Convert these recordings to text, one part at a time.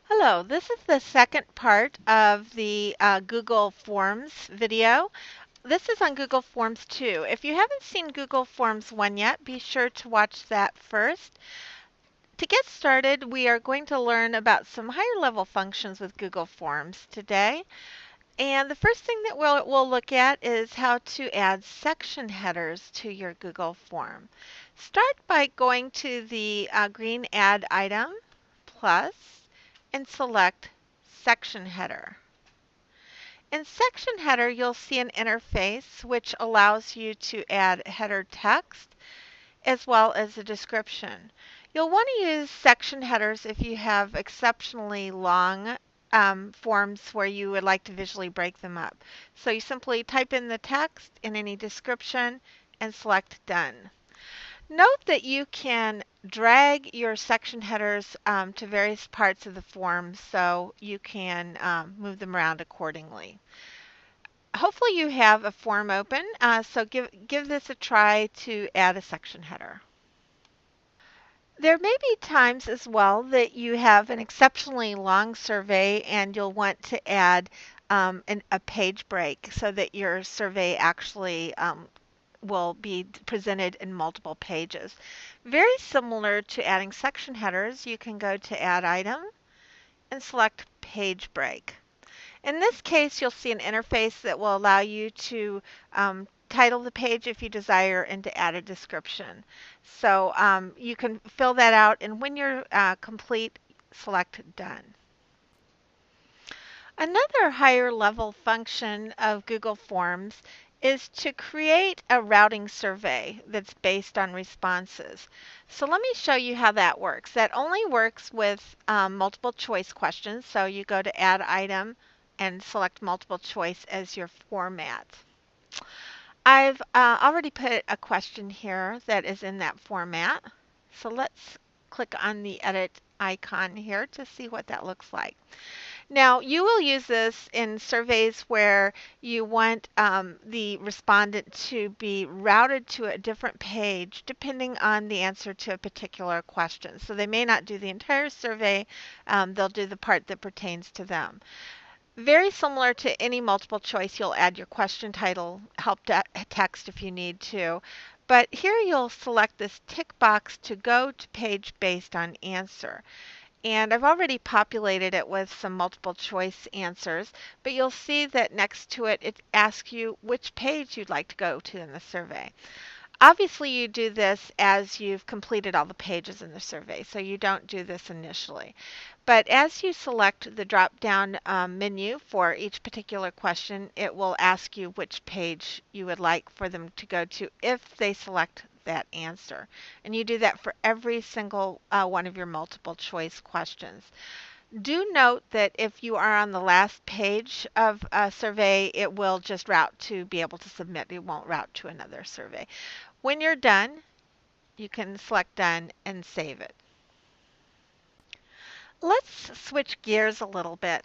Hello, this is the second part of the Google Forms video. This is on Google Forms 2. If you haven't seen Google Forms 1 yet, be sure to watch that first. To get started, we are going to learn about some higher level functions with Google Forms today. And the first thing that we'll look at is how to add section headers to your Google form. Start by going to the green Add Item plus and select Section Header. In Section Header, you'll see an interface which allows you to add header text as well as a description. You'll want to use section headers if you have exceptionally long forms where you would like to visually break them up. So you simply type in the text in any description and select Done. Note that you can drag your section headers to various parts of the form so you can move them around accordingly. Hopefully you have a form open, so give this a try to add a section header. There may be times as well that you have an exceptionally long survey and you'll want to add a page break so that your survey actually will be presented in multiple pages. Very similar to adding section headers, you can go to Add Item and select Page Break. In this case, you'll see an interface that will allow you to title the page if you desire and to add a description. So you can fill that out, and when you're complete, select Done. Another higher level function of Google Forms is to create a routing survey that's based on responses. So let me show you how that works. That only works with multiple choice questions. So you go to Add Item and select multiple choice as your format. I've already put a question here that is in that format. So let's click on the edit icon here to see what that looks like. Now, you will use this in surveys where you want the respondent to be routed to a different page depending on the answer to a particular question. So they may not do the entire survey, they'll do the part that pertains to them. Very similar to any multiple choice, you'll add your question title, help text if you need to. But here you'll select this tick box to go to page based on answer. And I've already populated it with some multiple choice answers, but you'll see that next to it, it asks you which page you'd like to go to in the survey. Obviously, you do this as you've completed all the pages in the survey, so you don't do this initially. But as you select the drop-down menu for each particular question, it will ask you which page you would like for them to go to if they select that answer. And you do that for every single one of your multiple choice questions. Do note that if you are on the last page of a survey, it will just route to be able to submit. It won't route to another survey. When you're done, you can select Done and save it. Let's switch gears a little bit.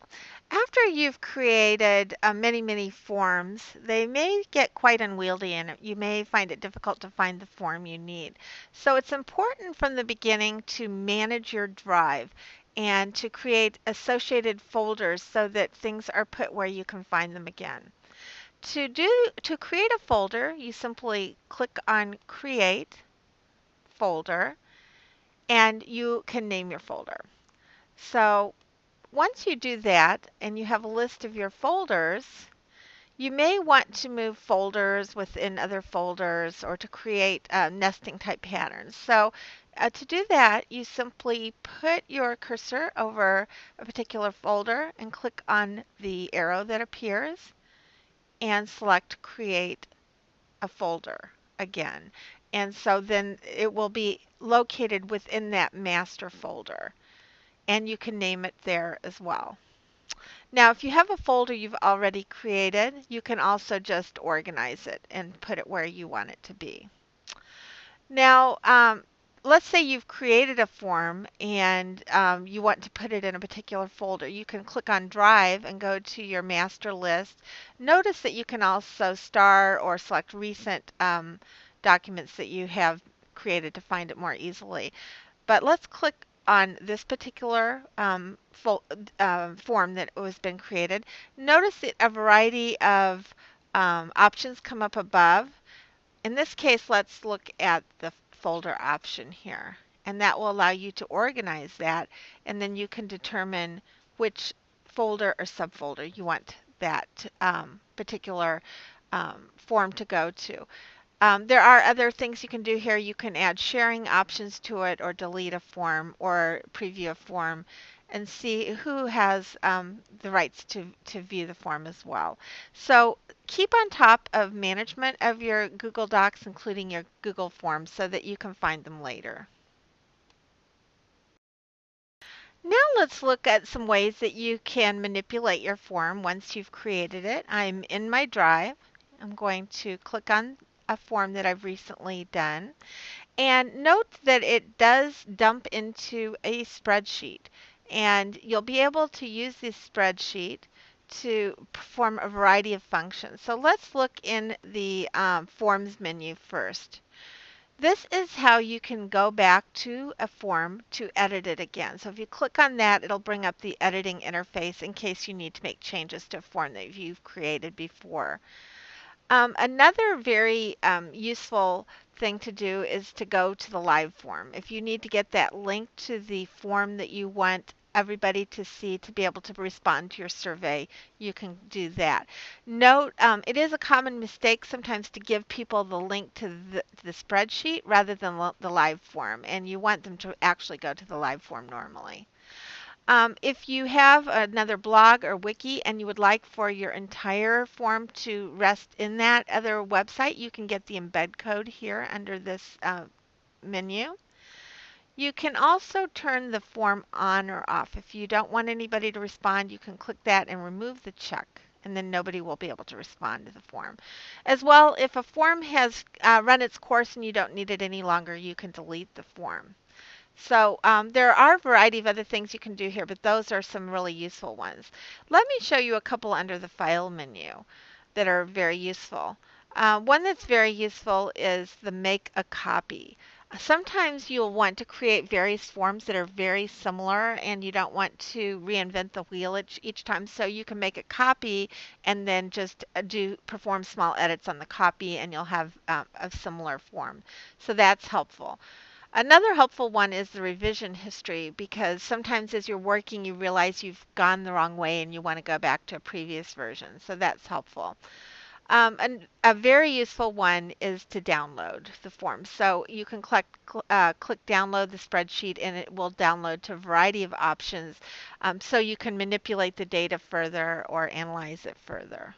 After you've created many forms, they may get quite unwieldy and you may find it difficult to find the form you need. So it's important from the beginning to manage your drive and to create associated folders so that things are put where you can find them again. To create a folder, you simply click on Create Folder and you can name your folder. So once you do that and you have a list of your folders, you may want to move folders within other folders or to create nesting type patterns. So to do that, you simply put your cursor over a particular folder and click on the arrow that appears and select Create a Folder again. And so then it will be located within that master folder. And you can name it there as well. Now, if you have a folder you've already created, you can also just organize it and put it where you want it to be. Now, let's say you've created a form and you want to put it in a particular folder. You can click on Drive and go to your master list. Notice that you can also star or select recent documents that you have created to find it more easily. But let's click on this particular form that was been created, notice that a variety of options come up above. In this case, let's look at the folder option here, and that will allow you to organize that, and then you can determine which folder or subfolder you want that particular form to go to. There are other things you can do here. You can add sharing options to it, or delete a form, or preview a form, and see who has the rights to view the form as well. So keep on top of management of your Google Docs, including your Google Forms, so that you can find them later. Now let's look at some ways that you can manipulate your form once you've created it. I'm in my Drive. I'm going to click on a form that I've recently done. And note that it does dump into a spreadsheet. And you'll be able to use this spreadsheet to perform a variety of functions. So let's look in the Forms menu first. This is how you can go back to a form to edit it again. So if you click on that, it'll bring up the editing interface in case you need to make changes to a form that you've created before. Another very useful thing to do is to go to the live form. If you need to get that link to the form that you want everybody to see to be able to respond to your survey, you can do that. Note, it is a common mistake sometimes to give people the link to the spreadsheet rather than the live form, and you want them to actually go to the live form normally. If you have another blog or wiki and you would like for your entire form to rest in that other website, you can get the embed code here under this menu. You can also turn the form on or off. If you don't want anybody to respond, you can click that and remove the check, and then nobody will be able to respond to the form. As well, if a form has run its course and you don't need it any longer, you can delete the form. So there are a variety of other things you can do here, but those are some really useful ones. Let me show you a couple under the File menu that are very useful. One that's very useful is the Make a Copy. Sometimes you'll want to create various forms that are very similar and you don't want to reinvent the wheel each time, so you can make a copy and then just perform small edits on the copy and you'll have a similar form. So that's helpful. Another helpful one is the revision history, because sometimes as you're working you realize you've gone the wrong way and you want to go back to a previous version. So that's helpful. And a very useful one is to download the form. So you can click download the spreadsheet and it will download to a variety of options, so you can manipulate the data further or analyze it further.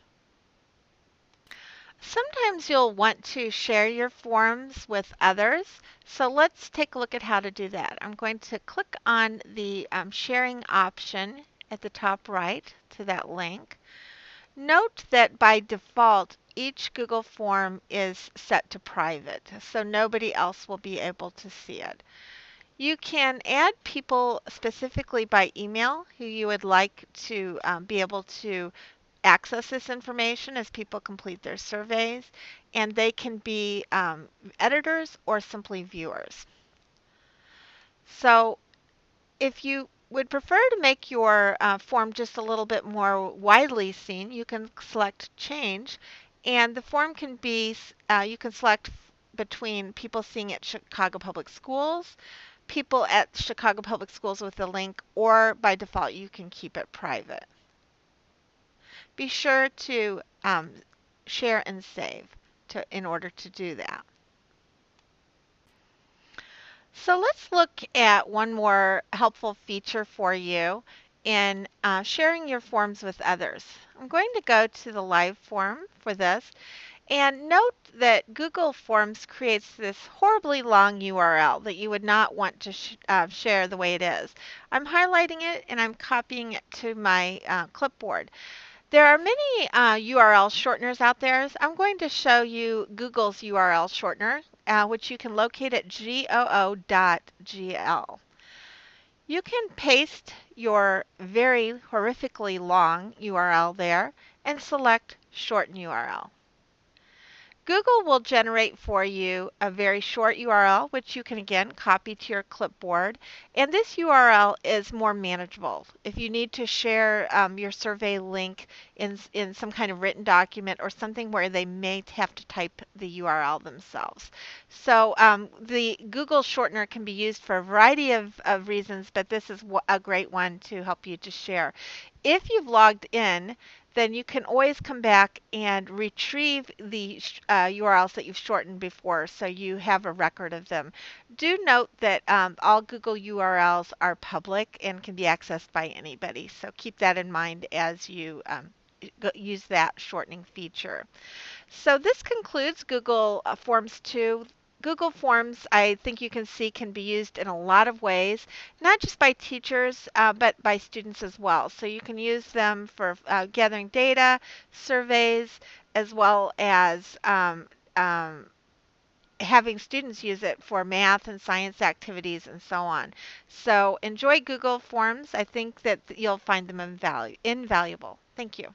Sometimes you'll want to share your forms with others, so let's take a look at how to do that. I'm going to click on the sharing option at the top right to that link. Note that by default, each Google form is set to private, so nobody else will be able to see it. You can add people specifically by email who you would like to be able to access this information as people complete their surveys, and they can be editors or simply viewers. So if you would prefer to make your form just a little bit more widely seen, you can select Change, and the form can be, you can select between people seeing it at Chicago Public Schools, people at Chicago Public Schools with the link, or by default you can keep it private. Be sure to share and save in order to do that. So let's look at one more helpful feature for you in sharing your forms with others. I'm going to go to the live form for this, and note that Google Forms creates this horribly long URL that you would not want to share the way it is. I'm highlighting it and I'm copying it to my clipboard. There are many URL shorteners out there. I'm going to show you Google's URL shortener, which you can locate at goo.gl. You can paste your very horrifically long URL there and select Shorten URL. Google will generate for you a very short URL, which you can again copy to your clipboard. And this URL is more manageable. If you need to share your survey link in some kind of written document or something where they may have to type the URL themselves. So the Google shortener can be used for a variety of reasons, but this is a great one to help you to share. If you've logged in, then you can always come back and retrieve the URLs that you've shortened before so you have a record of them. Do note that all Google URLs are public and can be accessed by anybody, so keep that in mind as you use that shortening feature. So this concludes Google Forms 2. Google Forms, I think you can see, can be used in a lot of ways, not just by teachers, but by students as well. So you can use them for gathering data, surveys, as well as having students use it for math and science activities and so on. So enjoy Google Forms. I think that you'll find them invaluable. Thank you.